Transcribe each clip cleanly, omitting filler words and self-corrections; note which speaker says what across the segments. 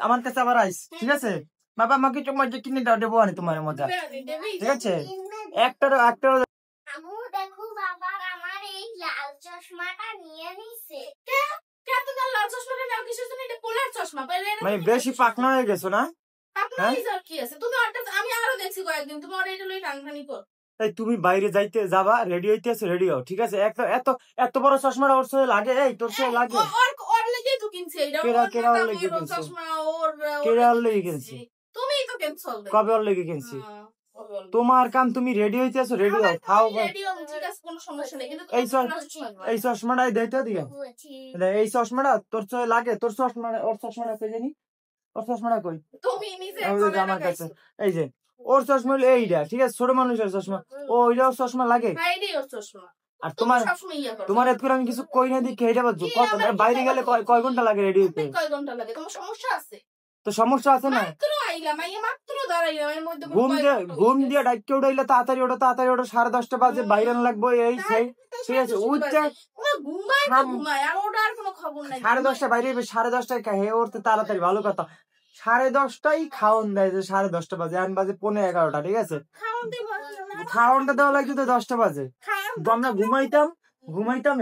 Speaker 1: আমার কাছে আবার আইস, ঠিক আছে? বাবা আমাকে চোখ মাঝে কিনে দাও, দেবো আনি তোমার মজা, ঠিক আছে? একটা
Speaker 2: দেখো বাবা আমার এই লাল চশমাটা নিয়ে নিছে।
Speaker 1: মানে বেশি পাকনা হয়ে গেছো না? তুমি বাইরে যাইতে যাবা, রেডি হইতে আছে, রেডি হও, ঠিক আছে? এত এত এত বড় চশমাটা ওর সঙ্গে লাগে? এই তোর সঙ্গে লাগে? কবে ওর লেগে কিনছি? তোমার কাম, তুমি রেডি হইতে আছো, রেডি হও, খাও। এই চশমাটাই দেখতে দিকে, এই চশমাটা তোর সঙ্গে লাগে? তোর চশমা, ওর চশমাটা কই জানি? ওর চশমাটা কই? আমার কাছে এই যে ওর চশমা হলো এইটা, ঠিক আছে? ছোট মানুষের চশমা, ওইটা ওর চশমা লাগে। আর তোমার তোমার এত করে আমি কিছু কই না দিকে, এইটা বাজু কত? বাইরে গেলে কয় ঘন্টা লাগে রেডি হইতে? তো সমস্যা আছে না? ঘুম দিয়ে ডাইকে উঠাইলে তাড়াতাড়ি ওটা, তাড়াতাড়ি ওটা, 10:30 বাজে বাইরে লাগবো, এই সেই, ঠিক আছে? উঠতে 10:30 বাইরে, 10:30 হে ওর তো তাড়াতাড়ি, ভালো কথা। 10:30 খাওয়ান দেয়, যে 10:30 বাজে, এখন বাজে 11:15, ঠিক আছে? খাওয়ানটা দেওয়া লাগছে তো 10টা বাজে। আমরা ঘুমাইতাম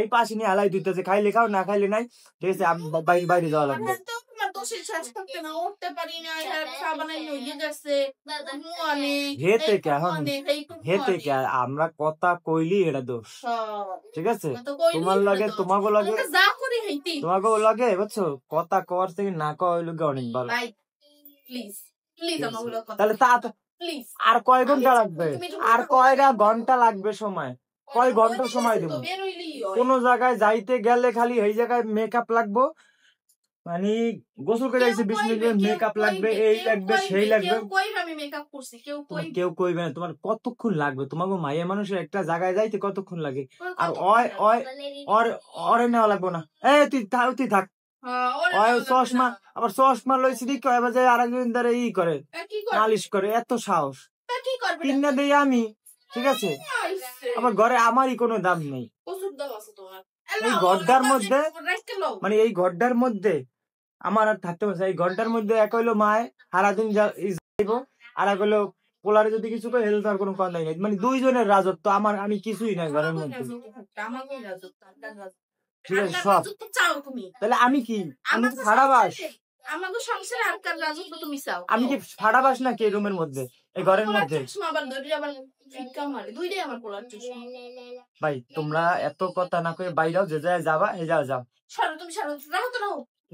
Speaker 1: এই পাশে নিয়ে হালাই দিতেছে, খাইলে খাও, না খাইলে নাই, ঠিক আছে? বাইরে যাওয়া লাগবে। আমরা কথা কইলি এটা দোষ, ঠিক আছে? তোমার লাগে, তোমাকে লাগে, বুঝছো? কথা কওয়ার থেকে না কওয়া হইলো অনেক ভালো। তাহলে আর কয় ঘন্টা লাগবে? আর কয়টা ঘন্টা লাগবে সময়? কয় ঘন্টা সময় দেবো? কোন জায়গায় যাইতে গেলে খালি এই জায়গায় মেকআপ লাগবো, মানে গোসল করে আইছে 20 মিনিট মেকআপ লাগবে, এই লাগবে, সেই লাগবে। কেউ কইবে না। তোমার কতক্ষণ লাগবে? তোমাকে মাইয়া মানুষের একটা জায়গায় যাইতে কতক্ষণ লাগে? আর অরে নেওয়া লাগবো না। তুই থাক। চশমা, আবার চশমা লইছি দিক এবার যে আরেকজন দ্বারা ই করে, নালিশ করে, এত সাহস কিনা দেই আমি, ঠিক আছে? আমার ঘরে আমারই কোনো দাম নেই। এই ঘরটার মধ্যে, মানে এই ঘরটার মধ্যে আমার আর থাকতে পারছে। এই ঘন্টার মধ্যে এক হইলো মায় সারাদিন যাইব, আর এক হইলো পোলারে যদি কিছু করে হেলতে আর কোনো কথা নাই, মানে দুইজনের রাজত্ব। আমি কিছুই নাই ঘরের মধ্যে, ঠিক আছে? সব তাহলে আমি কি? আমি তো ফাড়াবাস। আমি কি ফাড়াবাস নাকি এই রুমের মধ্যে, এই ঘরের মধ্যে? ভাই তোমরা এত কথা না করে বাইরেও যে যায় যাবা, এই যাও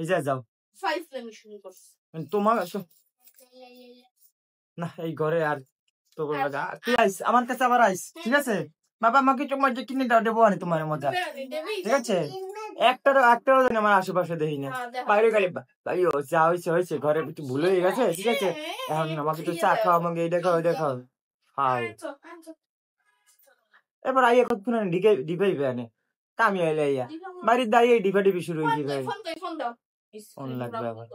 Speaker 1: এই যাও তোমার না, এই ঘরে আর তো তুই আইস, আমার কাছে আবার আইস, ঠিক আছে? বাবা আমাকে চোখ মাঝে কিনে দাও, দেবো আনি তোমার মজা, ঠিক আছে? একটারও আমার আশেপাশে দেখি না, বাইরে গেলে যা হয়েছে ঘরে একটু ভুল হয়ে গেছে, ঠিক আছে? এখন আমাকে একটু চা খাও, আমাকে এই দেখাও, হাই এবার আইয়া কতক্ষণ ডিপাইবে আনে কামি আইলে আইয়া বাড়ির দাঁড়িয়ে ডিপা শুরু হয়েছে, ফোন লাগবে আবার।